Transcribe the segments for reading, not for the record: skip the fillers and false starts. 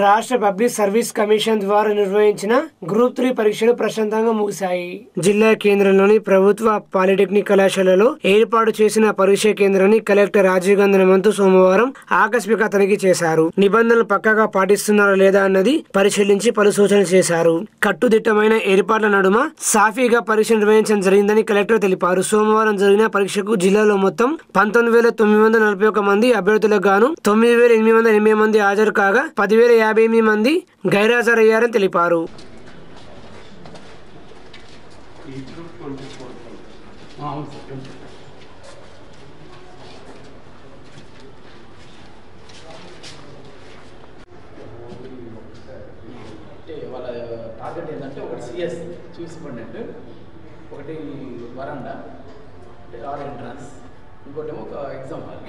రాష్ట్ర public service commission ద్వారా నిర్వహించిన గ్రూప్ 3 పరీక్షలు ప్రశాంతంగా ముగిశాయి. జిల్లా కేంద్రంలోని ప్రభుత్వ పాలిటెక్నిక్ కళాశాలలో ఏర్పాటు చేసిన పరీక్ష కేంద్రాన్ని కలెక్టర్ రాజీవ్ గాంధీ హనుమంతు సోమవారం ఆకస్మిక తనిఖీ చేశారు. నిబంధనలు పక్కాగా పాటిస్తున్నారా లేదా అన్నది పరిశీలించి పలు సూచనలు చేశారు. కట్టుదిట్టమైన ఏర్పాట్ల నడుమ సాఫీగా పరీక్ష నిర్వహించడం జరిగిందని కలెక్టర్ తెలిపారు. సోమవారం జరిగిన పరీక్షకు జిల్లాలో మొత్తం 19,941 మంది అభ్యర్థులకు గాను 9,880 మంది హాజరు కాగా 10,058 మంది గైర్హాజరయ్యారని తెలిపారు. వాళ్ళ టార్గెట్ ఏంటంటే ఒకటి సిఎస్ చీఫ్ సూపరింటెండెంట్, ఒకటి వరండా ఆర్ ఎంట్రన్స్, ఇంకోటి ఒక ఎగ్జామ్ హాల్.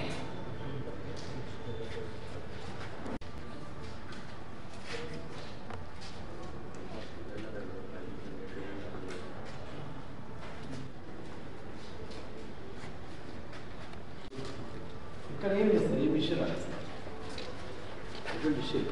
ఇక్కడ ఏం చేస్తారు? ఈ విషయం రాస్తారు. ఎటువంటి విషయం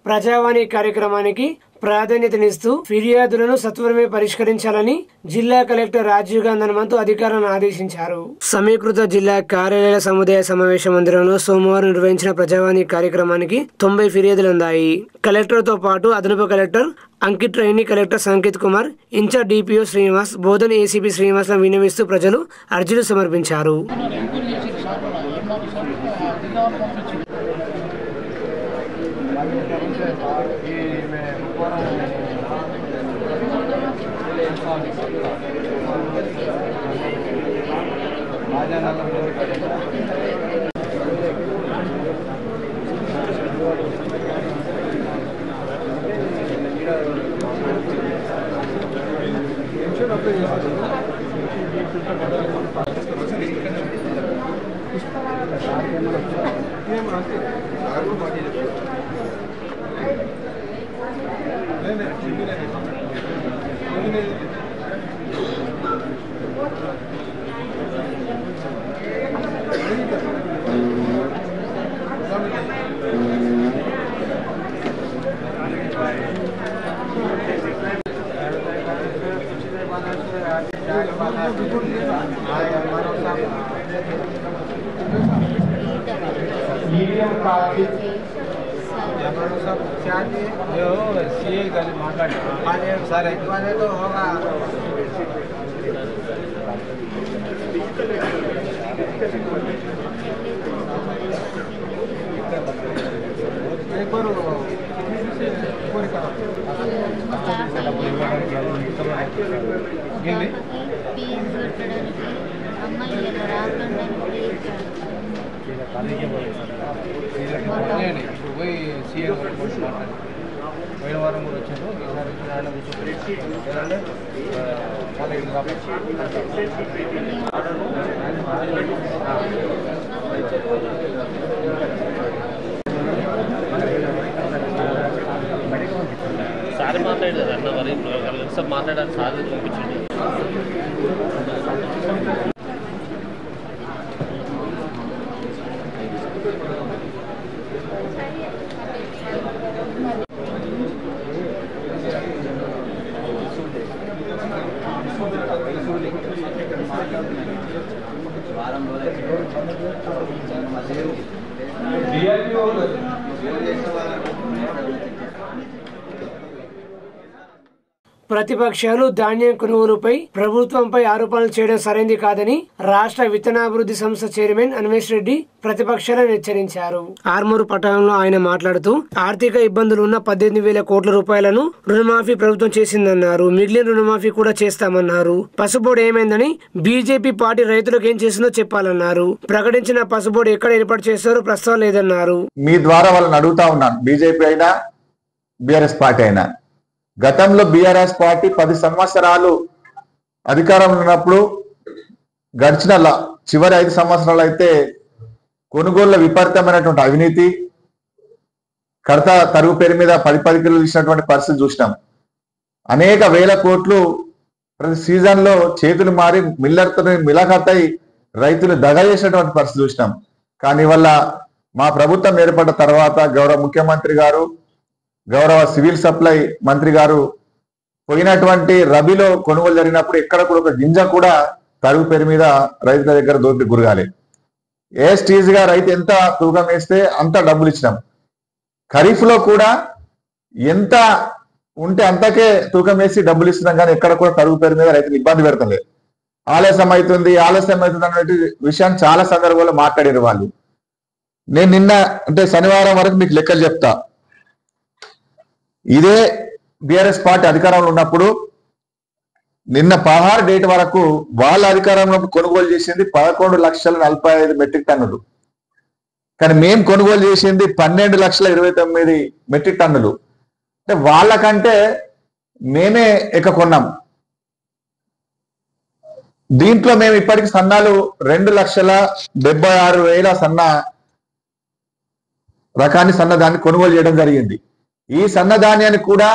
ప్రజావాణి కార్యక్రమానికి ప్రాధాన్యతనిస్తూ ఫిర్యాదులను సత్వరమే పరిష్కరించాలని జిల్లా కలెక్టర్ రాజీవ్ గాంధీ హనుమంతు అధికారులను ఆదేశించారు. సమీకృత జిల్లా కార్యాలయ సముదాయ సమావేశ మందిరంలో సోమవారం నిర్వహించిన ప్రజావాణి కార్యక్రమానికి 90 ఫిర్యాదులు అందాయి. కలెక్టర్ తో పాటు అదనపు collector Ankit Raini, collector Sanket Kumar, incharge DPO Srinivas, Bodhan ACP Srinivas విన్నవిస్తూ ప్రజలు అర్జీలు సమర్పించారు. సార్ మాట్లాడేది అన్న మరి సార్ మాట్లాడాలి సార్ చూపించండి. ప్రతిపక్షాలు ధాన్యం కొనుగోలుపై ప్రభుత్వంపై ఆరోపణలు చేయడం సరైంది కాదని రాష్ట్ర విత్తనాభివృద్ధి సంస్థ చైర్మన్ అన్వేష్ రెడ్డి ప్రతిపక్షాలను హెచ్చరించారు. ఆర్మూరు పట్టణంలో ఆయన మాట్లాడుతూ ఆర్థిక ఇబ్బందులు ఉన్న 18,000 కోట్ల రూపాయలను రుణమాఫీ ప్రభుత్వం చేసిందన్నారు. మిగిలిన రుణమాఫీ కూడా చేస్తామన్నారు. పసుబోర్డు ఏమైందని బీజేపీ పార్టీ రైతులకు ఏం చేసిందో చెప్పాలన్నారు. ప్రకటించిన పసుబోర్డు ఎక్కడ ఏర్పాటు చేస్తారో ప్రస్తావన లేదన్నారు. మీ ద్వారా వాళ్ళని అడుగుతా ఉన్నాను, బీజేపీ అయినా బీఆర్ఎస్ పార్టీ అయినా, గతంలో బీఆర్ఎస్ పార్టీ 10 సంవత్సరాలు అధికారంలో ఉన్నప్పుడు గడిచిన చివరి 5 సంవత్సరాలు అయితే కొనుగోళ్ల విపరీతమైనటువంటి అవినీతి, కడత తరుగు పేరు మీద 10 కిలోలు ఇచ్చినటువంటి పరిస్థితి చూసినాం. అనేక వేల కోట్లు ప్రతి సీజన్ లో చేతులు మారి మిల్లర్తో మిలాఖత్ అయి రైతులు దగా చేసినటువంటి పరిస్థితి చూసినాం. కానీ వల్ల మా ప్రభుత్వం ఏర్పడ్డ తర్వాత గౌరవ ముఖ్యమంత్రి గారు, గౌరవ సివిల్ సప్లై మంత్రి గారు పోయినటువంటి రబీలో కొనుగోలు జరిగినప్పుడు ఎక్కడ కూడా ఒక గింజ కూడా తరుగు పేరు మీద రైతుల దగ్గర దోపిడీ గురగాలి. ఏ స్టేజ్ గా రైతు ఎంత తూకం వేస్తే అంత డబ్బులు ఇచ్చినాం. ఖరీఫ్ లో కూడా ఎంత ఉంటే అంతకే తూకం వేసి డబ్బులు ఇస్తున్నాం, కానీ ఎక్కడ కూడా తరుగు పేరు మీద రైతులు ఇబ్బంది పెడతలేదు. ఆలస్యం అవుతుంది అనే విషయాన్ని చాలా సందర్భాల్లో మాట్లాడారు వాళ్ళు. నేను నిన్న అంటే శనివారం వరకు మీకు లెక్కలు చెప్తా. ఇదే బిఆర్ఎస్ పార్టీ అధికారంలో ఉన్నప్పుడు నిన్న 16 డేట్ వరకు వాళ్ళ అధికారంలో కొనుగోలు చేసింది 11,45,000 మెట్రిక్ టన్నులు. కానీ మేము కొనుగోలు చేసింది 12,29,000 మెట్రిక్ టన్నులు. అంటే వాళ్ళకంటే మేమే కొన్నాం. దీంట్లో మేము ఇప్పటికి సన్నాలు 2,76,000 సన్న రకాన్ని సన్నదాన్ని కొనుగోలు చేయడం జరిగింది. ఈ సన్నధాన్యాన్ని కూడా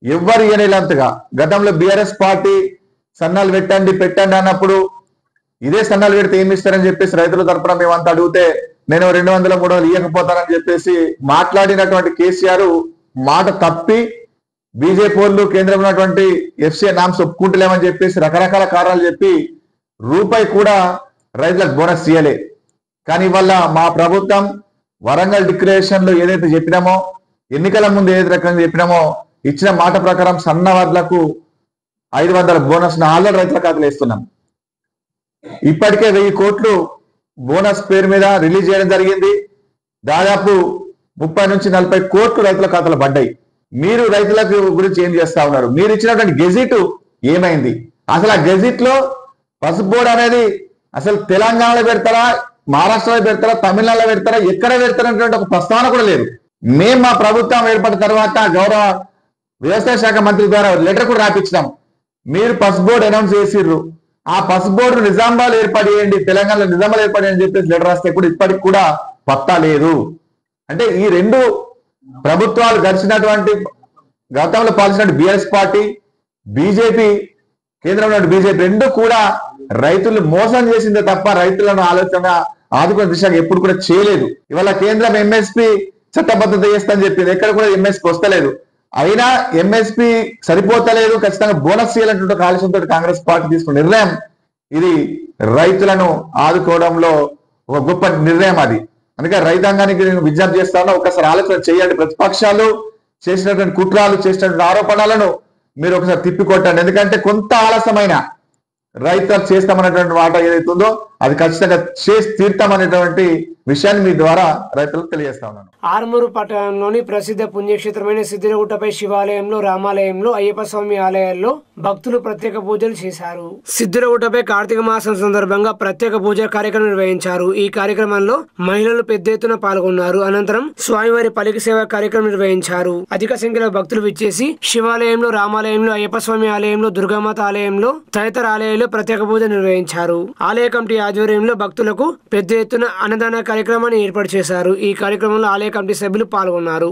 ఎవ్వరు ఇయనేలంతగా గతంలో బిఆర్ఎస్ పార్టీ సన్నాలు పెట్టండి అన్నప్పుడు ఇదే సన్నాలు పెడితే ఏమి ఇస్తారని చెప్పేసి రైతుల తరపున మేమంతా అడిగితే నేను 200, 300 ఇవ్వకపోతానని చెప్పేసి మాట్లాడినటువంటి కేసీఆర్ మాట తప్పి బీజేపీ వాళ్ళు కేంద్రంలో ఉన్నటువంటి ఎఫ్సీఐ నామ్స్ ఒప్పుకుంటలేమని చెప్పేసి రకరకాల కారణాలు చెప్పి రూపాయి కూడా రైతులకు బోనస్ ఇయ్యలే. కానీ వల్ల మా ప్రభుత్వం వరంగల్ డిక్లరేషన్ లో ఏదైతే చెప్పినామో, ఎన్నికల ముందు ఏదైతే రకంగా చెప్పినామో, ఇచ్చిన మాట ప్రకారం సన్న వడ్లకు 500 బోనస్ ఆల్రెడీ రైతుల ఖాతాలు వేస్తున్నాం. ఇప్పటికే 1000 కోట్లు బోనస్ పేరు మీద రిలీజ్ చేయడం జరిగింది. దాదాపు 30 నుంచి 40 కోట్లు రైతుల ఖాతాలు పడ్డాయి. మీరు రైతులకు గురించి ఏం చేస్తా ఉన్నారు? మీరు ఇచ్చినటువంటి గెజిట్ ఏమైంది? అసలు ఆ గెజిట్ లో పసుపు బోర్డు అనేది అసలు తెలంగాణలో పెడతారా, మహారాష్ట్రలో పెడతారా, తమిళనాడులో పెడతారా, ఎక్కడ పెడతారనేటువంటి ఒక ప్రస్తావన కూడా లేదు. మేము మా ప్రభుత్వం ఏర్పడిన తర్వాత గౌరవ వ్యవసాయ శాఖ మంత్రి ద్వారా లెటర్ కూడా రాపించినాం. మీరు పసుపు బోర్డు అనౌన్స్ చేసిర్రు, ఆ పసుపు బోర్డు నిజామాబాద్ ఏర్పాటు చేయండి, తెలంగాణలో నిజామాబాద్ ఏర్పాటు అని చెప్పేసి లెటర్ రాస్తే కూడా ఇప్పటికి కూడా పత్తా లేదు. అంటే ఈ రెండు ప్రభుత్వాలు గడిచినటువంటి గతంలో పాలించినటువంటి బిఆర్ఎస్ పార్టీ, బీజేపీ, కేంద్రంలో బీజేపీ రెండు కూడా రైతులు మోసం చేసిందే తప్ప రైతులను ఆలోచన ఆదుకునే దిశగా ఎప్పుడు కూడా చేయలేదు. ఇవాళ కేంద్రం ఎంఎస్పీ చట్టబద్ధత చేస్తానని చెప్పింది, ఎక్కడ కూడా ఎంఎస్పీ వస్తలేదు. అయినా ఎంఎస్పీ సరిపోతలేదు, ఖచ్చితంగా బోనస్ చేయాలంటే ఆలోచనతో కాంగ్రెస్ పార్టీ తీసుకున్న నిర్ణయం ఇది రైతులను ఆదుకోవడంలో ఒక గొప్ప నిర్ణయం అది. అందుకే రైతాంగానికి నేను విజ్ఞప్తి చేస్తాను, ఒకసారి ఆలోచన చేయండి. ప్రతిపక్షాలు చేసినటువంటి కుట్రాలు, చేసినటువంటి ఆరోపణలను మీరు ఒకసారి తిప్పికొట్టండి. ఎందుకంటే కొంత ఆలస్యమైన రైతులు చేస్తామనేటువంటి మాట ఏదైతుందో అది ఖచ్చితంగా చేసి తీర్తామనేటువంటి విషయాన్ని మీ ద్వారా రైతులకు తెలియజేస్తా ఉన్నాను. ఆర్మూరు పట్టణంలోని ప్రసిద్ధ పుణ్యక్షేత్రమైన సిద్ధిరగుట్టపై శివాలయంలో, రామాలయంలో, అయ్యప్ప స్వామి ఆలయాల్లో భక్తులు ప్రత్యేక పూజలు చేశారు. సిద్ధిరగుట్టపై కార్తీక మాసం సందర్భంగా ప్రత్యేక పూజా కార్యక్రమం నిర్వహించారు. ఈ కార్యక్రమంలో మహిళలు పెద్ద ఎత్తున పాల్గొన్నారు. అనంతరం స్వామివారి పలికి సేవ కార్యక్రమం నిర్వహించారు. అధిక సంఖ్యలో భక్తులు విచ్చేసి శివాలయంలో, రామాలయంలో, అయ్యప్ప స్వామి ఆలయంలో, దుర్గామాత ఆలయంలో తదితర ఆలయాల్లో ప్రత్యేక పూజ నిర్వహించారు. ఆలయ కమిటీ ఆధ్వర్యంలో భక్తులకు పెద్ద ఎత్తున అన్నదాన కార్యక్రమాన్ని ఏర్పాటు చేశారు. ఈ కార్యక్రమంలో ఆలయ కమిటీ సభ్యులు పాల్గొన్నారు.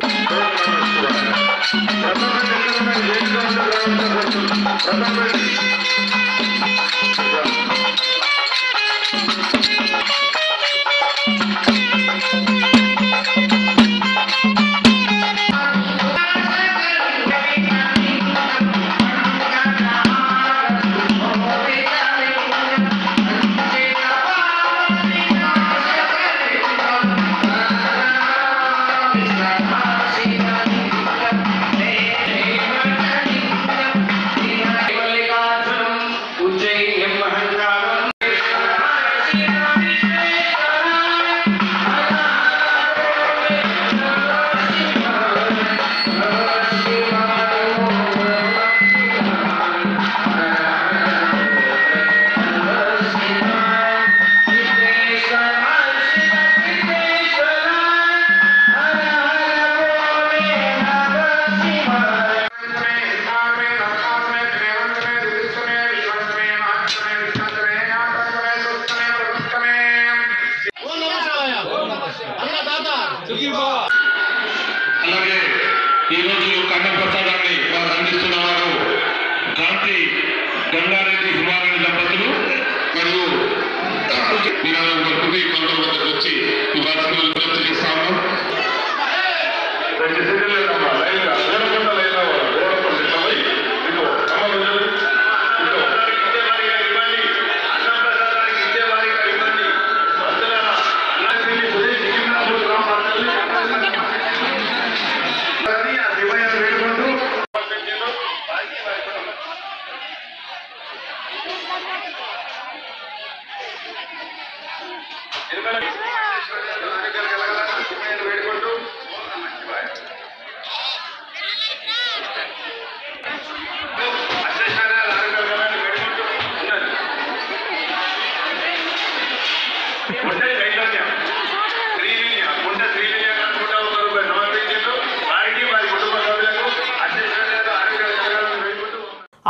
అలాగే ఈరోజు కన్నం ప్రసాదాన్ని వారు అందిస్తున్న వారు క్రాంతి గంగారెడ్డి కుమారుని దంపతులు మరియు నినాదం పలుకుతూ ఈ కొండల వద్దకు వచ్చి ఇవ్వాల్సిన విజ్ఞప్తి చేస్తాము.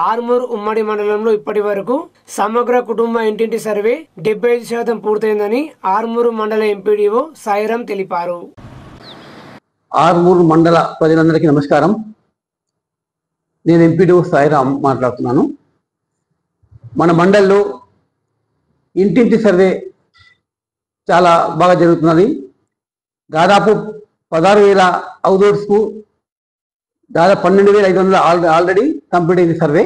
ఆర్మూర్ ఉమ్మడి మండలంలో ఇప్పటి వరకు సమగ్ర కుటుంబ ఇంటింటి సర్వే 75% పూర్తయిందని ఆర్మూరు మండల ఎంపీడీఓ సాయిరాం తెలిపారు. ఆర్మూరు మండల ప్రజలందరికీ నమస్కారం. నేను ఎంపీడీఓ సాయిరాం మాట్లాడుతున్నాను. మన మండల్లో ఇంటింటి సర్వే చాలా బాగా జరుగుతున్నది. దాదాపు 16,000 హౌస్హోల్డ్స్కు దాదాపు 12,500 ఆల్రెడీ కంప్లీట్ అయింది సర్వే.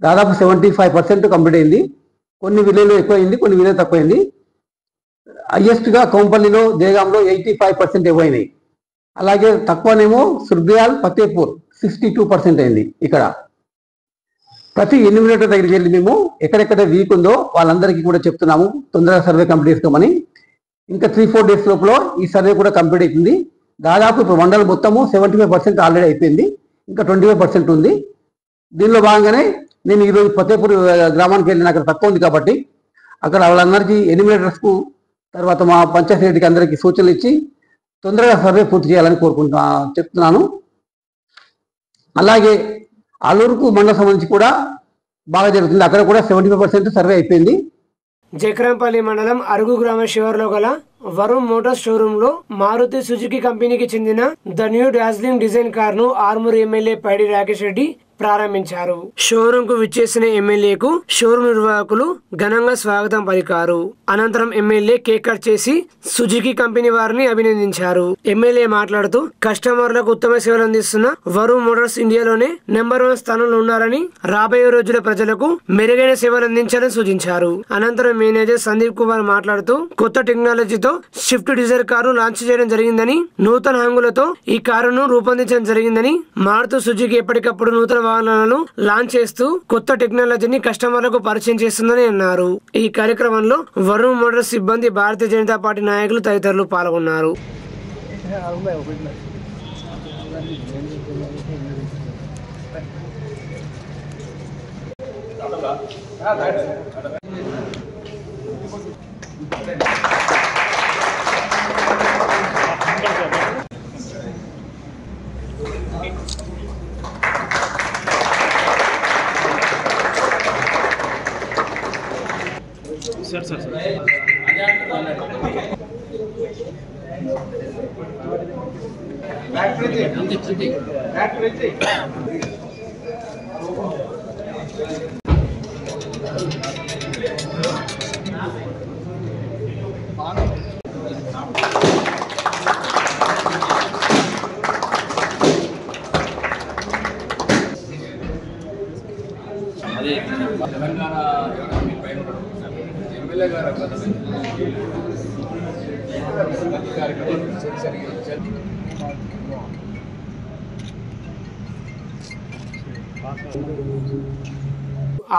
దాదాపు 75% కంప్లీట్ అయింది. కొన్ని విలేజ్లో ఎక్కువైంది, కొన్ని విలేజ్ తక్కువైంది. హైయెస్ట్గా కోంపల్లిలో, జయగాంలో 85% ఎక్కువైనాయి. అలాగే తక్కువనేమో సుర్బియాల్, ఫతేపూర్ 62% అయింది. ఇక్కడ ప్రతి ఎన్యూమినేటర్ దగ్గరికి వెళ్ళి మేము ఎక్కడెక్కడ వీక్ ఉందో వాళ్ళందరికీ కూడా చెప్తున్నాము తొందరగా సర్వే కంప్లీట్ చేసుకోమని. ఇంకా 3-4 డేస్ లోపల ఈ సర్వే కూడా కంప్లీట్ అవుతుంది. దాదాపు ఇప్పుడు మండలం మొత్తము 75% ఆల్రెడీ అయిపోయింది. ఇంకా 25% ఉంది. దీనిలో భాగంగానే నేను ఈరోజు ఫతేపూర్ గ్రామానికి వెళ్ళిన, అక్కడ తక్కువ ఉంది కాబట్టి అక్కడ వాళ్ళందరికీ ఎన్యూమినేటర్స్కు తర్వాత మా పంచాయతీ రెడ్డికి అందరికీ సూచనలు ఇచ్చి తొందరగా సర్వే పూర్తి చేయాలని చెప్తున్నాను. అలాగే ఆలూరుకు మండలం సంబంధించి కూడా బాగా జరుగుతుంది. అక్కడ కూడా 75% సర్వే అయిపోయింది. జక్రంపల్లి మండలం అరుగు గ్రామ శివారులో గల వరుణ్ మోటార్స్ షోరూమ్ లో మారుతి సుజుకి కంపెనీకి చెందిన the new Darjeeling design car ను ఆర్మూర్ ఎమ్మెల్యే పైడి రాకేష్ రెడ్డి ప్రారంభించారు. షోరూమ్ కు విచ్చేసిన ఎమ్మెల్యేకు షోరూమ్ నిర్వాహకులు ఘనంగా స్వాగతం పలికారు. అనంతరం ఎమ్మెల్యే కేక్ కట్ చేసి సుజుకి కంపెనీ వారిని అభినందించారు. ఎమ్మెల్యే మాట్లాడుతూ కస్టమర్లకు ఉత్తమ సేవలు అందిస్తున్న వరుణ్ మోటార్స్ ఇండియాలోనే నెంబర్ 1 స్థానంలో ఉన్నారని, రాబోయే రోజుల ప్రజలకు మెరుగైన సేవలు అందించాలని సూచించారు. అనంతరం మేనేజర్ సందీప్ కుమార్ మాట్లాడుతూ కొత్త టెక్నాలజీతో స్విఫ్ట్ డిజైర్ కారు లాంచ్ చేయడం జరిగిందని, నూతన హంగులతో ఈ కారును రూపొందించడం జరిగిందని, మారుతూ సుజుకి ఎప్పటికప్పుడు నూతన వాహనాలను లాంచ్ చేస్తూ కొత్త టెక్నాలజీని కస్టమర్లకు పరిచయం చేస్తుందని అన్నారు. ఈ కార్యక్రమంలో వరుణ్ మోటార్స్ సిబ్బంది, భారతీయ జనతా పార్టీ నాయకులు తదితరులు పాల్గొన్నారు. తెలంగాణ ఎమ్మెల్యే గారు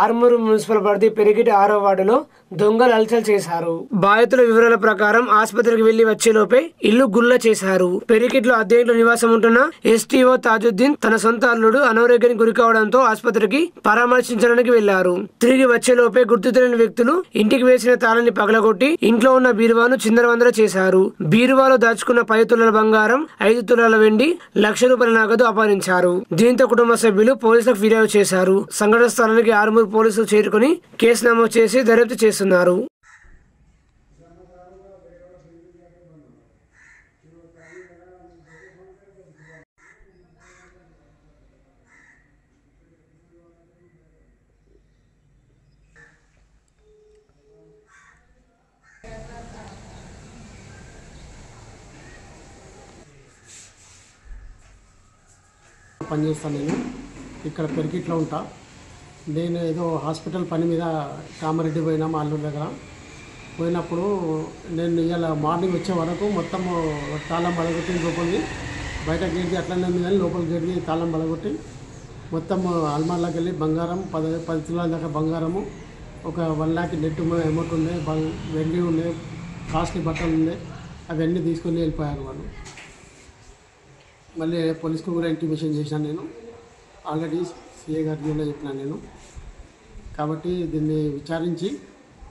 ఆర్మూరు మున్సిపల్ పరిధి పెరిగిటి 6వ వార్డులో దొంగలు హల్చల్ చేశారు. బాధితుల వివరాల ప్రకారం ఆసుపత్రికి వెళ్లి వచ్చేలోపే ఇల్లు గుల్ల చేశారు. పెరిగిట్లో అద్దెంట్లో నివాసం ఉంటున్న ఎస్టీఓ తాజుద్దీన్ తన సొంత అల్లుడు అనారోగ్యానికి గురి కావడంతో ఆసుపత్రికి పరామర్శించడానికి వెళ్లారు. తిరిగి వచ్చేలోపే గుర్తు తెలియని వ్యక్తులు ఇంటికి వేసిన తాళాన్ని పగలగొట్టి ఇంట్లో ఉన్న బీరువాను చిందరవందర చేశారు. బీరువాలో దాచుకున్న 10 తులాల బంగారం, 5 తులాల వెండి, ₹1,00,000 నగదు అపహరించారు. దీంతో కుటుంబ సభ్యులు పోలీసులకు ఫిర్యాదు చేశారు. సంఘటన స్థలానికి ఆర్మూరు పోలీసులు చేరుకుని కేసు నమోదు చేసి దర్యాప్తు చేస్తున్నారు. పనిచేస్తాను. నేను ఇక్కడ పెరికిట్లో ఉంటా. నేను ఏదో హాస్పిటల్ పని మీద కామారెడ్డి పోయినా మా అల్లూరు దగ్గర. పోయినప్పుడు నేను ఇవాళ మార్నింగ్ వచ్చే వరకు మొత్తం తాళం బలగొట్టి లోపలికి, బయట గేట్ది అట్లనే ఉంది కానీ లోపల గేట్ది తాళం బలగొట్టి మొత్తం అల్మార్లోకి వెళ్ళి బంగారం 10 తులాల దాకా బంగారము, ఒక 1 lakh నెట్ అమౌంట్ ఉండే, వెండి ఉండే, కాస్ట్లీ బట్టలు ఉండే, అవన్నీ తీసుకొని వెళ్ళిపోయారు వాళ్ళు. మళ్ళీ పోలీస్కి కూడా ఇంటిమేషన్ చేశాను. నేను ఆల్రెడీ సిఏ గారికి చెప్పినాను నేను. కాబట్టి దీన్ని విచారించి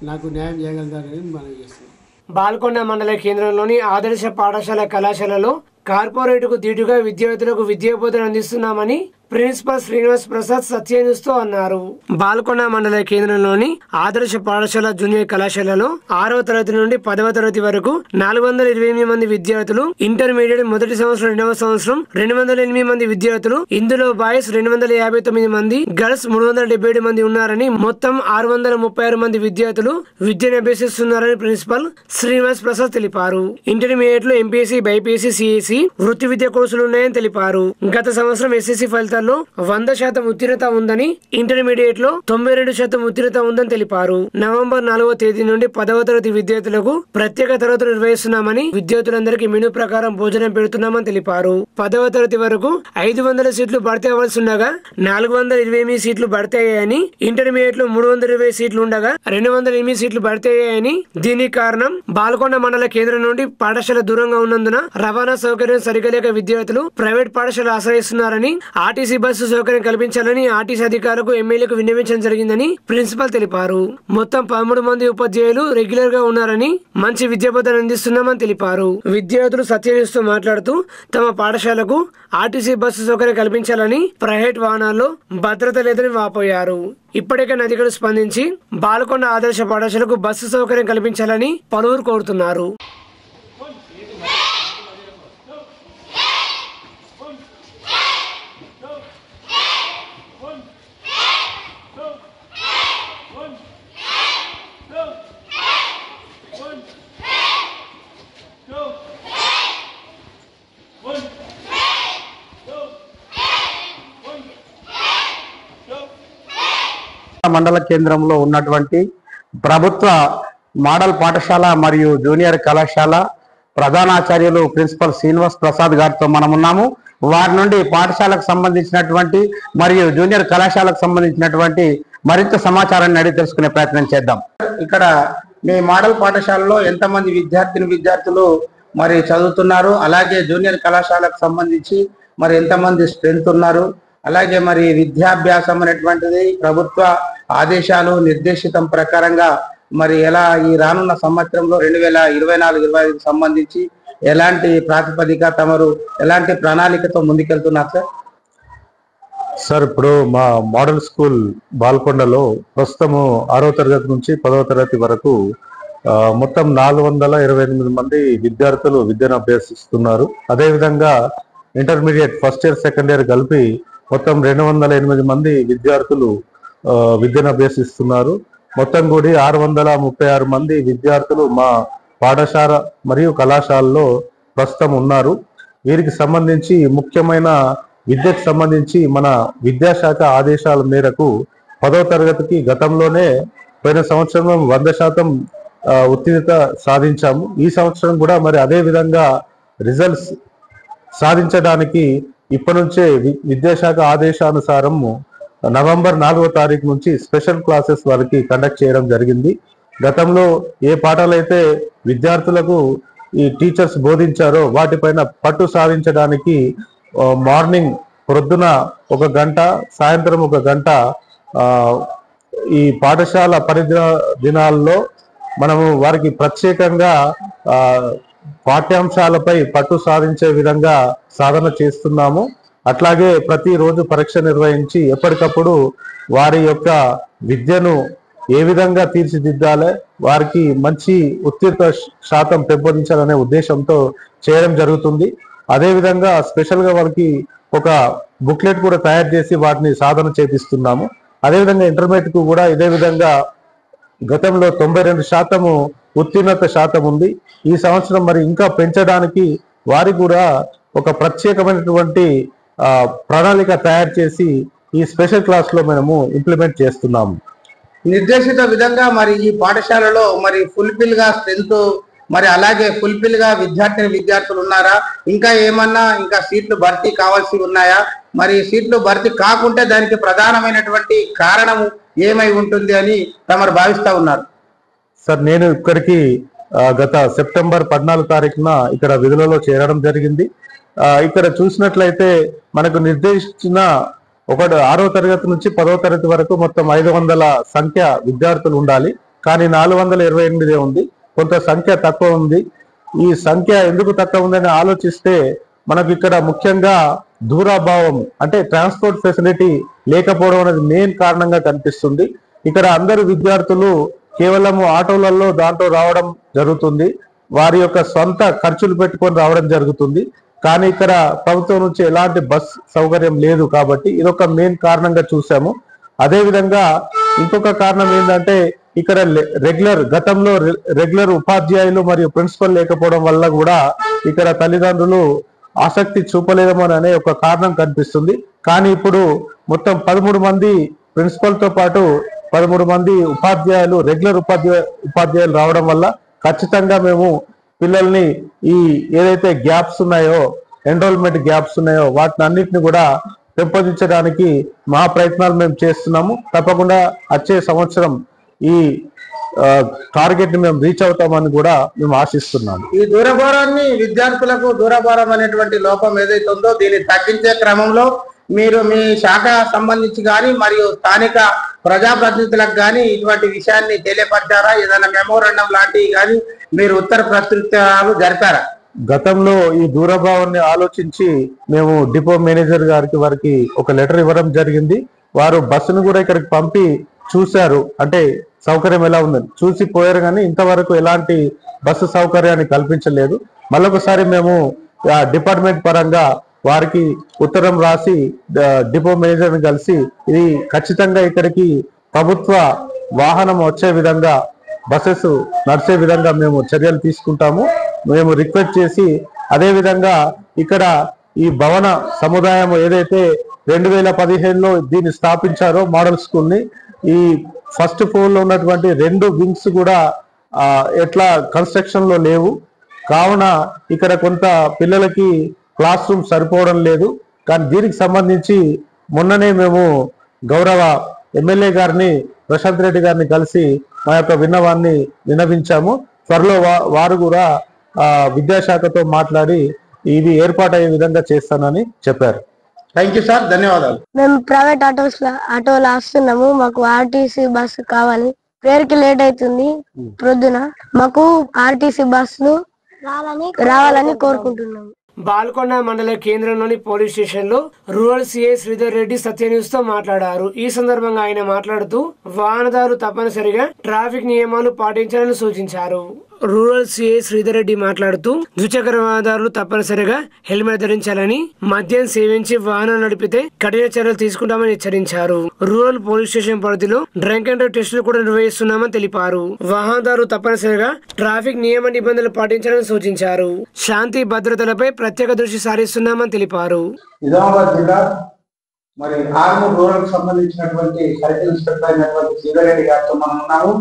నాకు న్యాయం చేయగలుగుతారని మనం చేస్తున్నాం. బాల్కొండ మండల కేంద్రంలోని ఆదర్శ పాఠశాల కళాశాలలో కార్పొరేట్కు దీటుగా విద్యార్థులకు విద్యాబోధన అందిస్తున్నామని ప్రిన్సిపల్ శ్రీనివాస్ ప్రసాద్ సత్యన్యూస్తో అన్నారు. బాల్కొండ మండల కేంద్రంలోని ఆదర్శ పాఠశాల జూనియర్ కళాశాలలో 6వ తరగతి నుండి 10వ తరగతి వరకు 428 మంది విద్యార్థులు, ఇంటర్మీడియట్ మొదటి సంవత్సరం 2వ సంవత్సరం 208 మంది విద్యార్థులు, ఇందులో బాయ్స్ 259 మంది, గర్ల్స్ 377 మంది ఉన్నారని, మొత్తం 636 మంది విద్యార్థులు విద్యను అభ్యసిస్తున్నారని ప్రిన్సిపల్ శ్రీనివాస్ ప్రసాద్ తెలిపారు. ఇంటర్మీడియట్ లో ఎంపీఎస్సీ, బైపీఎస్సీ, సిఎస్సి వృత్తి విద్య కోర్సులు ఉన్నాయని తెలిపారు. గత సంవత్సరం ఎస్ఎస్సీ ఫలితాల్లో 100% ఉత్తీర్ణత ఉందని, ఇంటర్మీడియట్ లో 92% ఉత్తీర్ణత ఉందని తెలిపారు. నవంబర్ 4వ తేదీ నుండి 10వ తరగతి విద్యార్థులకు ప్రత్యేక తరగతులు నిర్వహిస్తున్నామని, విద్యార్థులందరికీ మెనూ ప్రకారం భోజనం పెడుతున్నామని తెలిపారు. 10వ తరగతి వరకు 500 సీట్లు భర్తీ అవ్వాల్సి ఉండగా 428 సీట్లు భర్తీ అయ్యాయని, ఇంటర్మీడియట్ లో 320 సీట్లు ఉండగా 208 సీట్లు భర్తీ అయ్యాయని, దీనికి కారణం బాల్కొండ మండల కేంద్రం నుండి పాఠశాల దూరంగా ఉన్నందున రవాణా సౌకర్యం సరిగా లేక విద్యార్థులు ప్రైవేట్ పాఠశాల ఆశ్రయిస్తున్నారని, ఆర్టీసీ బస్సు సౌకర్యం కల్పించాలని ఆర్టీసీ అధికారులకు ఎమ్మెల్యేకు విన్నవించడం జరిగిందని ప్రిన్సిపల్ తెలిపారు. మొత్తం 13 మంది ఉపాధ్యాయులు రెగ్యులర్ గా ఉన్నారని, మంచి విద్యాబోధన అందిస్తున్నామని తెలిపారు. విద్యార్థులు సత్యన్యూస్తో మాట్లాడుతూ తమ పాఠశాలకు ఆర్టీసీ బస్సు సౌకర్యం కల్పించాలని, ప్రైవేట్ వాహనాల్లో భద్రత లేదని వాపోయారు. ఇప్పటికైనా అధికారులు స్పందించి బాల్కొండ ఆదర్శ పాఠశాలకు బస్సు సౌకర్యం కల్పించాలని పలువురు కోరుతున్నారు. మండల కేంద్రంలో ఉన్నటువంటి ప్రభుత్వ మోడల్ పాఠశాల మరియు జూనియర్ కళాశాల ప్రధానాచార్యులు ప్రిన్సిపల్ శ్రీనివాస్ ప్రసాద్ గారితో మనం ఉన్నాము. వారి నుండి పాఠశాలకు సంబంధించినటువంటి మరియు జూనియర్ కళాశాలకు సంబంధించినటువంటి మరింత సమాచారాన్ని అడిగి తెలుసుకునే ప్రయత్నం చేద్దాం. ఇక్కడ మీ మోడల్ పాఠశాలలో ఎంతమంది విద్యార్థులు మరి చదువుతున్నారు, అలాగే జూనియర్ కళాశాలకు సంబంధించి మరి ఎంతమంది స్ట్రెంత్ ఉన్నారు, అలాగే మరి విద్యాభ్యాసం అనేటువంటిది ప్రభుత్వ ఆదేశాలు నిర్దేశితం ప్రకారంగా మరి ఎలా ఈ రానున్న సంవత్సరంలో 2024-25 సంబంధించి ఎలాంటి ప్రాతిపదిక తమరు ఎలాంటి ప్రణాళికతో ముందుకెళ్తున్నారు సార్? ఇప్పుడు మా మోడల్ స్కూల్ బాల్కొండలో ప్రస్తుతము 6వ తరగతి నుంచి 10వ తరగతి వరకు మొత్తం 428 మంది విద్యార్థులు విద్యను అభ్యసిస్తున్నారు. అదేవిధంగా intermediate first year, second year కలిపి మొత్తం 208 మంది విద్యార్థులు విద్యను అభ్యసిస్తున్నారు. మొత్తం కూడి 636 మంది విద్యార్థులు మా పాఠశాల మరియు కళాశాలలో ప్రస్తుతం ఉన్నారు. వీరికి సంబంధించి ముఖ్యమైన విద్యకు సంబంధించి మన విద్యాశాఖ ఆదేశాల మేరకు 10వ తరగతికి గతంలోనే పోయిన సంవత్సరం 100% ఉత్తీర్ణత సాధించాము. ఈ సంవత్సరం కూడా మరి అదే విధంగా రిజల్ట్స్ సాధించడానికి ఇప్పటి నుంచే విద్యాశాఖ ఆదేశానుసారం నవంబర్ 4వ తారీఖు నుంచి స్పెషల్ క్లాసెస్ వారికి కండక్ట్ చేయడం జరిగింది. గతంలో ఏ పాఠాలైతే విద్యార్థులకు ఈ టీచర్స్ బోధించారో వాటిపైన పట్టు సాధించడానికి మార్నింగ్ ప్రొద్దున 1 గంట, సాయంత్రం 1 గంట ఈ పాఠశాల దినాల్లో మనము వారికి ప్రత్యేకంగా పాఠ్యాంశాలపై పట్టు సాధించే విధంగా సాధన చేస్తున్నాము. అట్లాగే ప్రతిరోజు పరీక్ష నిర్వహించి ఎప్పటికప్పుడు వారి యొక్క విద్యను ఏ విధంగా తీర్చిదిద్దాలి, వారికి మంచి ఉత్తీర్ణ శాతం పెంపొందించాలనే ఉద్దేశంతో చేయడం జరుగుతుంది. అదేవిధంగా స్పెషల్గా వారికి ఒక బుక్లెట్ కూడా తయారు చేసి వాటిని సాధన చేపిస్తున్నాము. అదేవిధంగా ఇంటర్మీడియట్కు కూడా ఇదే విధంగా గతంలో 92% ఉత్తీర్ణత శాతం ఉంది. ఈ సంవత్సరం మరి ఇంకా పెంచడానికి వారికి కూడా ఒక ప్రత్యేకమైనటువంటి ప్రణాళిక తయారు చేసి ఈ స్పెషల్ క్లాస్లో మనము ఇంప్లిమెంట్ చేస్తున్నాము. నిర్దేశిత విధంగా మరి ఈ పాఠశాలలో మరి ఫుల్ఫిల్ గా స్ట్రెంత్ మరి అలాగే ఫుల్ఫిల్ గా విద్యార్థులు ఉన్నారా? ఇంకా ఏమన్నా ఇంకా సీట్లు భర్తీ కావాల్సి ఉన్నాయా? మరి సీట్లు భర్తీ కాకుంటే దానికి ప్రధానమైనటువంటి కారణం ఏమై ఉంటుంది అని తమరు భావిస్తా ఉన్నారు? సార్, నేను ఇక్కడికి గత సెప్టెంబర్ 14 తారీఖున ఇక్కడ విధులలో చేరడం జరిగింది. ఇక్కడ చూసినట్లయితే మనకు నిర్దేశించిన 6వ తరగతి నుంచి 10వ తరగతి వరకు మొత్తం 500 సంఖ్య విద్యార్థులు ఉండాలి. కానీ 428 ఉంది. కొంత సంఖ్య తక్కువ ఉంది. ఈ సంఖ్య ఎందుకు తక్కువ ఉందని ఆలోచిస్తే మనకు ఇక్కడ ముఖ్యంగా దూరాభావం అంటే ట్రాన్స్పోర్ట్ ఫెసిలిటీ లేకపోవడం అనేది మెయిన్ కారణంగా కనిపిస్తుంది. ఇక్కడ అందరు విద్యార్థులు కేవలం ఆటోలలో దాంట్లో రావడం జరుగుతుంది. వారి యొక్క సొంత ఖర్చులు పెట్టుకొని రావడం జరుగుతుంది. కానీ ఇక్కడ ప్రభుత్వం నుంచి ఎలాంటి బస్ సౌకర్యం లేదు. కాబట్టి ఇదొక మెయిన్ కారణంగా చూసాము. అదేవిధంగా ఇంకొక కారణం ఏంటంటే ఇక్కడ గతంలో రెగ్యులర్ ఉపాధ్యాయులు మరియు ప్రిన్సిపల్ లేకపోవడం వల్ల కూడా ఇక్కడ తల్లిదండ్రులు ఆసక్తి చూపలేదేమో అనే ఒక కారణం కనిపిస్తుంది. కానీ ఇప్పుడు మొత్తం 13 మంది ప్రిన్సిపల్ తో పాటు 13 మంది ఉపాధ్యాయులు రెగ్యులర్ ఉపాధ్యాయులు రావడం వల్ల ఖచ్చితంగా మేము పిల్లల్ని ఈ ఏదైతే గ్యాప్స్ ఉన్నాయో, ఎన్రోల్మెంట్ గ్యాప్స్ ఉన్నాయో వాటిని అన్నిటిని కూడా పెంపొందించడానికి మా ప్రయత్నాలు మేము చేస్తున్నాము. తప్పకుండా వచ్చే సంవత్సరం ఈ టార్గెట్ ని మేము రీచ్ అవుతామని కూడా మేము ఆశిస్తున్నాము. ఈ దూరభారాన్ని విద్యార్థులకు దూరభారం అనేటువంటి లోపం ఏదైతే ఉందో దీన్ని తగ్గించే క్రమంలో మీరు మీ శాఖ సంబంధించి కానీ మరియు స్థానిక ప్రజాప్రతినిధులకు కానీ ఇటువంటి విషయాన్ని తెలియపరిచారా? ఏదైనా మెమోరాండం లాంటివి కానీ మీరు ఉత్తర ప్రత్యుత్తరాలు జరిపారా? గతంలో ఈ దూరభావాన్ని ఆలోచించి మేము డిపో మేనేజర్ వారికి ఒక లెటర్ ఇవ్వడం జరిగింది. వారు బస్సును కూడా ఇక్కడికి పంపి చూశారు, అంటే సౌకర్యం ఎలా ఉందని చూసి పోయారు. కానీ ఇంతవరకు ఎలాంటి బస్సు సౌకర్యాన్ని కల్పించలేదు. మళ్ళొకసారి మేము డిపార్ట్మెంట్ పరంగా వారికి ఉత్తరం రాసి డిపో మేనేజర్ని కలిసి ఇది ఖచ్చితంగా ఇక్కడికి ప్రభుత్వ వాహనం వచ్చే విధంగా బస్సెస్ నడిచే విధంగా మేము చర్యలు తీసుకుంటాము మేము రిక్వెస్ట్ చేసి, అదేవిధంగా ఇక్కడ ఈ భవన సముదాయం ఏదైతే 2015లో దీన్ని స్థాపించారో మోడల్ స్కూల్ ని, ఈ ఫస్ట్ ఫ్లోర్ లో ఉన్నటువంటి 2 వింగ్స్ కూడా ఎట్లా కన్స్ట్రక్షన్ లో లేవు. కావున ఇక్కడ కొంత పిల్లలకి క్లాస్ రూమ్ సరిపోవడం లేదు. కానీ దీనికి సంబంధించి మొన్ననే మేము గౌరవ ఎమ్మెల్యే గారిని ప్రశాంత్ రెడ్డి గారిని కలిసి మా యొక్క విన్నవాన్ని విన్నవించాము. త్వరలో వారు కూడా విద్యాశాఖతో మాట్లాడి ఇది ఏర్పాటయ్యే విధంగా చేస్తానని చెప్పారు. థ్యాంక్ యూ సార్, ధన్యవాదాలు. మేము ప్రైవేట్ ఆటోలో వస్తున్నాము. మాకు ఆర్టీసీ బస్సు కావాలి. ప్రేయర్కి లేట్ అవుతుంది ప్రొద్దున. మాకు ఆర్టీసీ బస్సులు రావాలని కోరుకుంటున్నాము. బాల్కొండ మండల కేంద్రంలోని పోలీస్ స్టేషన్ లో రూరల్ సిఐ శ్రీధర్ రెడ్డి సత్యన్యూస్ తో మాట్లాడారు. ఈ సందర్భంగా ఆయన మాట్లాడుతూ వాహనదారులు తప్పనిసరిగా ట్రాఫిక్ నియమాలు పాటించాలని సూచించారు. రూరల్ సిఐ శ్రీధర్ రెడ్డి మాట్లాడుతూ ద్విచక్ర వాహనదారులు తప్పనిసరిగా హెల్మెట్ ధరించాలని, మద్యం సేవించి వాహనం నడిపితే కఠిన చర్యలు తీసుకుంటామని హెచ్చరించారు. రూరల్ పోలీస్ స్టేషన్ పరిధిలో డ్రంక్ అండ్ డ్రైవ్ టెస్టులు కూడా నిర్వహిస్తున్నామని తెలిపారు. వాహనదారులు తప్పనిసరిగా ట్రాఫిక్ నియమ నిబంధనలు పాటించాలని సూచించారు. శాంతి భద్రతలపై ప్రత్యేక దృష్టి సారిస్తున్నామని తెలిపారు. నిజామాబాద్ జిల్లా మరి ఆర్మూర్ రూరల్ సంబంధించినటువంటి సర్కిల్ ఇన్స్పెక్టర్ అయినటువంటి శ్రీధర్ రెడ్డి గారితో మనం ఉన్నాము.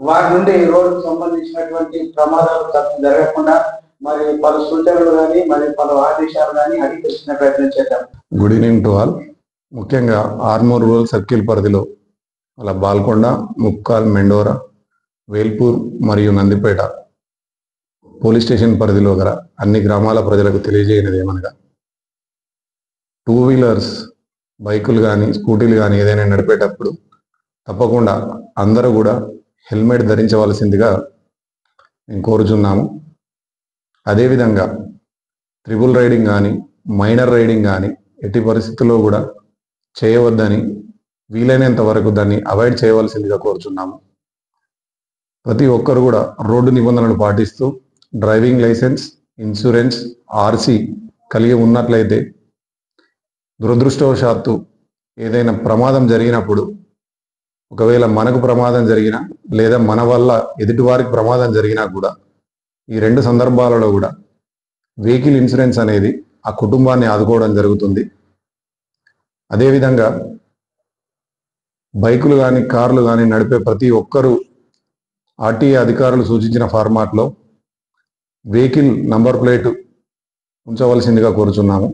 వారి నుండి రోడ్డుకు సంబంధించినటువంటి ప్రమాదాలు జరగకుండా మరి పలు సూచనలు కానీ మరి పలు ఆదేశాలు కానీ అడిగి తెలిసిన ప్రయత్నం చేద్దాం. Good evening to all. ముఖ్యంగా ఆర్మూర్ రూరల్ సర్కిల్ పరిధిలో అలా బాల్కొండ, ముక్కాల్, మెండోరా, వేల్పూర్ మరియు నందిపేట పోలీస్ స్టేషన్ పరిధిలో గల అన్ని గ్రామాల ప్రజలకు తెలియజేయనిది ఏమనగా, 2 వీలర్స్ బైకులు కానీ స్కూటీలు కానీ ఏదైనా నడిపేటప్పుడు తప్పకుండా అందరూ కూడా హెల్మెట్ ధరించవలసిందిగా మేము కోరుచున్నాము. అదేవిధంగా ట్రిపుల్ రైడింగ్ కానీ మైనర్ రైడింగ్ కానీ ఎట్టి పరిస్థితుల్లో కూడా చేయవద్దని, వీలైనంత వరకు దాన్ని అవాయిడ్ చేయవలసిందిగా కోరుచున్నాము. ప్రతి ఒక్కరు కూడా రోడ్డు నిబంధనలు పాటిస్తూ డ్రైవింగ్ లైసెన్స్, ఇన్సూరెన్స్, ఆర్సీ కలిగి ఉన్నట్లయితే దురదృష్టవశాత్తు ఏదైనా ప్రమాదం జరిగినప్పుడు, ఒకవేళ మనకు ప్రమాదం జరిగినా లేదా మన వల్ల ఎదుటివారికి ప్రమాదం జరిగినా కూడా ఈ 2 సందర్భాలలో కూడా వెహికల్ ఇన్సూరెన్స్ అనేది ఆ కుటుంబాన్ని ఆదుకోవడం జరుగుతుంది. అదేవిధంగా బైకులు కానీ కార్లు కానీ నడిపే ప్రతి ఒక్కరూ ఆర్టీఏ అధికారులు సూచించిన ఫార్మాట్లో వెహికల్ నంబర్ ప్లేట్ ఉంచవలసిందిగా కోరుచున్నాము.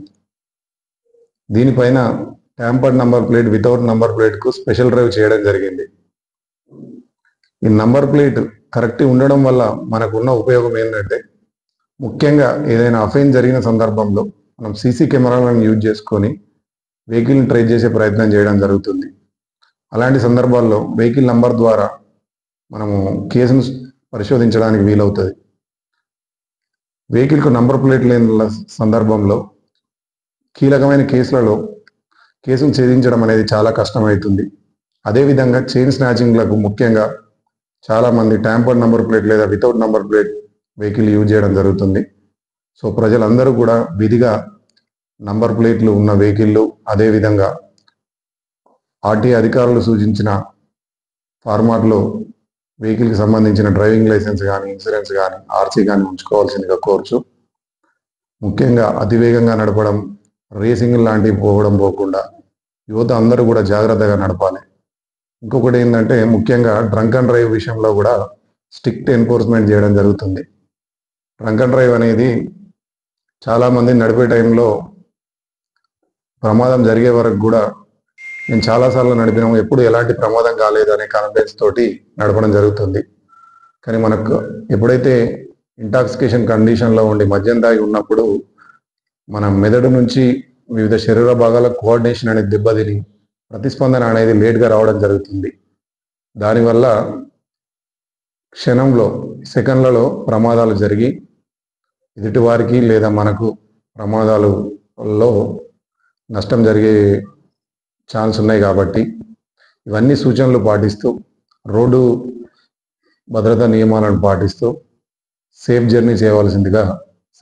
దీనిపైన tampered number plate, without number ప్లేట్కు స్పెషల్ డ్రైవ్ చేయడం జరిగింది. ఈ నంబర్ ప్లేట్ కరెక్ట్ ఉండడం వల్ల మనకున్న ఉపయోగం ఏంటంటే, ముఖ్యంగా ఏదైనా అఫెన్స్ జరిగిన సందర్భంలో మనం సీసీ కెమెరాలను యూజ్ చేసుకొని వెహికల్ని ట్రేస్ చేసే ప్రయత్నం చేయడం జరుగుతుంది. అలాంటి సందర్భాల్లో వెహికల్ నంబర్ ద్వారా మనము కేసును పరిశోధించడానికి వీలవుతుంది. వెహికల్కు నంబర్ ప్లేట్ లేని సందర్భంలో కీలకమైన కేసులలో కేసును ఛేదించడం అనేది చాలా కష్టమవుతుంది. అదేవిధంగా చైన్ స్నాచింగ్లకు ముఖ్యంగా చాలామంది ట్యాంపర్డ్ నంబర్ ప్లేట్ లేదా without number plate vehicle use చేయడం జరుగుతుంది. సో ప్రజలందరూ కూడా విధిగా నంబర్ ప్లేట్లు ఉన్న వెహికల్లు, అదేవిధంగా ఆర్టీఏ అధికారులు సూచించిన ఫార్మాట్లో వెహికల్కి సంబంధించిన డ్రైవింగ్ లైసెన్స్ కానీ, ఇన్సూరెన్స్ కానీ, ఆర్సీ కానీ ఉంచుకోవాల్సిందిగా కోరుచు. ముఖ్యంగా అతివేగంగా నడపడం, రేసింగ్ లాంటివి పోకుండా యువత అందరూ కూడా జాగ్రత్తగా నడపాలి. ఇంకొకటి ఏంటంటే, ముఖ్యంగా డ్రంక్ అండ్ డ్రైవ్ విషయంలో కూడా స్ట్రిక్ట్ ఎన్ఫోర్స్మెంట్ చేయడం జరుగుతుంది. డ్రంక్ అండ్ డ్రైవ్ అనేది చాలామంది నడిపే టైంలో ప్రమాదం జరిగే వరకు కూడా నేను చాలాసార్లు నడిపినాము, ఎప్పుడు ఎలాంటి ప్రమాదం కాలేదు అనే కాన్ఫిడెన్స్ తోటి నడపడం జరుగుతుంది. కానీ మనకు ఎప్పుడైతే ఇంటాక్సికేషన్ కండిషన్లో ఉండి మద్యం తాగి ఉన్నప్పుడు మన మెదడు నుంచి వివిధ శరీర భాగాల కోఆర్డినేషన్ అనేది దెబ్బతిని ప్రతిస్పందన అనేది లేట్గా రావడం జరుగుతుంది. దానివల్ల క్షణంలో, సెకండ్లలో ప్రమాదాలు జరిగి ఎదుటివారికి లేదా మనకు ప్రమాదాలలో నష్టం జరిగే ఛాన్స్ ఉన్నాయి. కాబట్టి ఇవన్నీ సూచనలు పాటిస్తూ, రోడ్డు భద్రతా నియమాలను పాటిస్తూ సేఫ్ జర్నీ చేయవలసిందిగా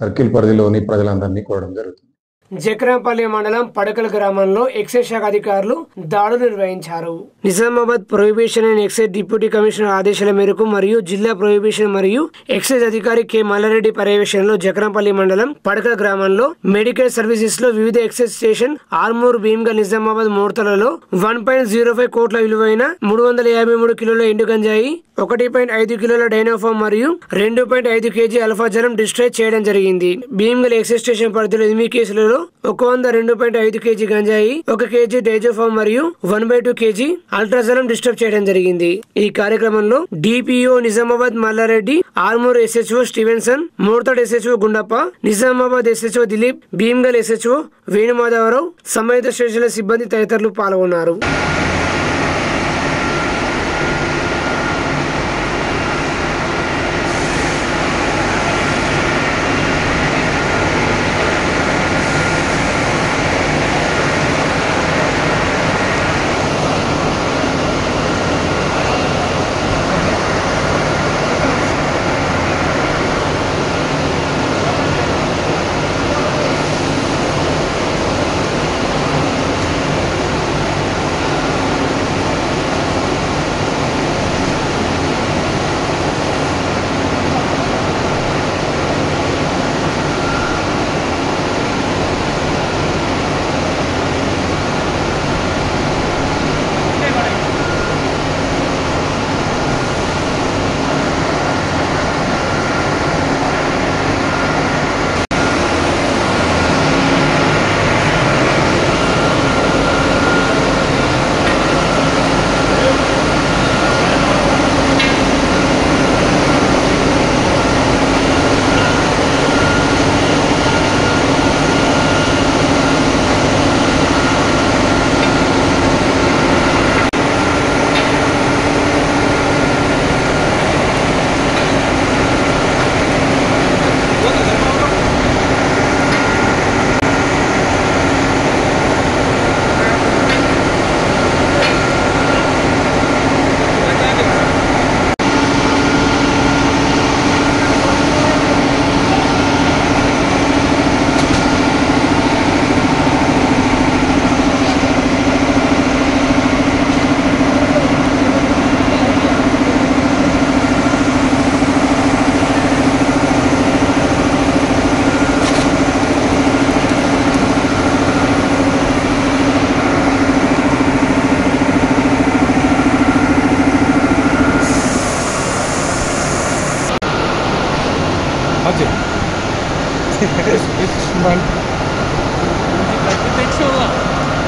సర్కిల్ పరిధిలోని ప్రజలందరినీ కోరడం జరుగుతుంది. జక్రాంపల్లి మండలం పడకల గ్రామంలో ఎక్సైజ్ శాఖ అధికారులు దాడులు నిర్వహించారు. Nizamabad prohibition and excise deputy commissioner ఆదేశాల మేరకు మరియు జిల్లా ప్రొహిబిషన్ మరియు ఎక్సైజ్ అధికారి కె మల్లారెడ్డి పర్యవేక్షణలో జక్రాంపల్లి మండలం పడకల గ్రామంలో మెడికల్ సర్వీసెస్ లో వివిధ ఎక్సైజ్ స్టేషన్, ఆర్మూర్, భీమ్గల్, నిజామాబాద్ మోర్తలలో 1.05 కోట్ల విలువైన 353 కిలోల ఎండు గంజాయి, 1.5 కిలోల డైనోఫామ్ మరియు 2.5 కేజీ అల్ఫాజలం డిస్ట్రాయ్ చేయడం జరిగింది. భీమ్గల్ ఎక్సైజ్ స్టేషన్ పరిధిలో 8 కేసులలో 2.5 కేజీ గంజాయి, 1 కేజీ డైజోఫామ్ మరియు 1/2 కేజీ అల్ట్రాజలం డిస్టర్బ్ చేయడం జరిగింది. ఈ కార్యక్రమంలో DPO Nizamabad Mallareddy, Armoor SHO Stevenson, Morthad SHO Gundappa, Nizamabad SHO Dilip, Bheemgal SHO Venumadhavarao, సంబంధిత స్టేషన్ల సిబ్బంది తదితరులు పాల్గొన్నారు.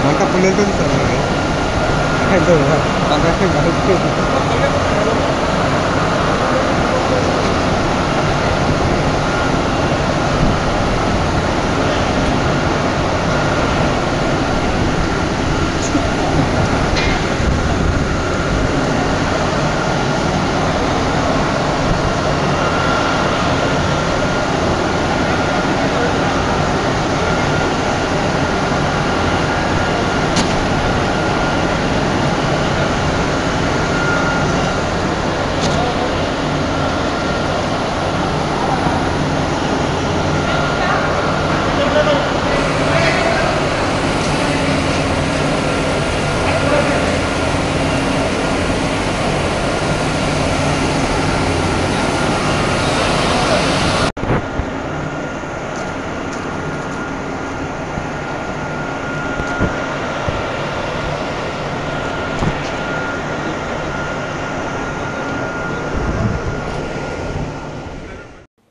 మంట ఫుల్ వెళ్తుంది సార్.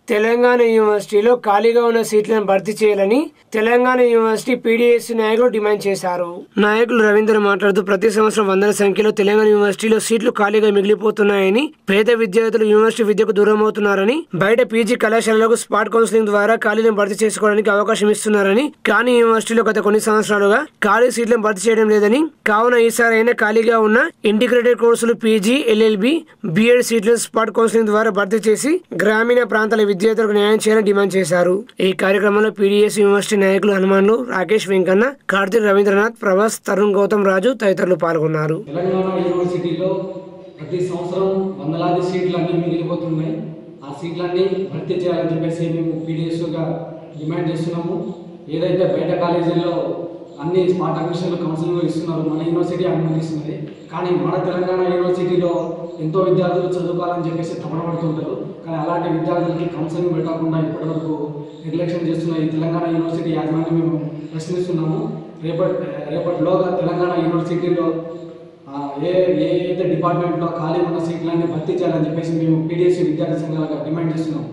తెలంగాణ యూనివర్సిటీలో ఖాళీగా ఉన్న సీట్లను భర్తీ చేయాలని తెలంగాణ యూనివర్సిటీ పీడీఎస్ నాయకులు డిమాండ్ చేశారు. నాయకులు రవీంద్ర మాట్లాడుతూ ప్రతి సంవత్సరం వందల సంఖ్యలో తెలంగాణ యూనివర్సిటీలో సీట్లు ఖాళీగా మిగిలిపోతున్నాయని, పేద విద్యార్థులు యూనివర్సిటీ విద్యకు దూరం అవుతున్నారని, బయట పీజీ కళాశాలలకు స్పాట్ కౌన్సిలింగ్ ద్వారా ఖాళీలను భర్తీ చేసుకోవడానికి అవకాశం ఇస్తున్నారని, కానీ యూనివర్సిటీలో గత కొన్ని సంవత్సరాలుగా ఖాళీ సీట్లను భర్తీ చేయడం లేదని, కావున ఈసారైనా ఖాళీగా ఉన్న ఇంటిగ్రేటెడ్ కోర్సులు పీజీ, ఎల్ఎల్బి, బిఎడ్ సీట్లను స్పాట్ కౌన్సిలింగ్ ద్వారా భర్తీ చేసి గ్రామీణ ప్రాంతాల విద్యార్థులకు న్యాయం చేయాలని డిమాండ్ చేశారు. ఈ కార్యక్రమంలో పీడీఎస్ యూనివర్సిటీ నాయకులు హనుమాన్లు, రాకేష్ వెంకన్న, కార్తీక్ రవీంద్రనాథ్, ప్రభాస్, తరుణ్ గౌతమ్ రాజు తదితరులు పాల్గొన్నారు. తెలంగాణ యూనివర్సిటీలో ప్రతి సంవత్సరం వందలాది సీట్లు అన్నీ మిగిలిపోతున్నాయి. ఆ సీట్లన్నీ భర్తీ చేయాలని చెప్పేసి మేము పీడీఎస్గా డిమాండ్ చేస్తున్నాము. ఏదైతే బయట కాలేజీల్లో అన్ని స్మార్ట్ అడ్మిషన్లు కౌన్సిలింగ్ ఇస్తున్నారు, మన యూనివర్సిటీ అనుమతిస్తున్నది. కానీ మన తెలంగాణ యూనివర్సిటీలో ఎంతో విద్యార్థులు చదువుకోవాలని చెప్పేసి తపనపడుతుంటారు. కానీ అలాంటి విద్యార్థులకి కౌన్సిలింగ్ పెట్టకుండా ఇప్పటివరకు నిర్లక్ష్యం చేస్తున్న ఈ తెలంగాణ యూనివర్సిటీ యాజమాన్యం మేము ప్రశ్నిస్తున్నాము. రేపటిలోగా తెలంగాణ యూనివర్సిటీలో ఏ అయితే డిపార్ట్మెంట్లో ఖాళీ ఉన్న సీట్లన్నీ భర్తీ చేయాలని చెప్పేసి మేము పీడీఎస్ విద్యార్థి సంఘాలుగా డిమాండ్ చేస్తున్నాము.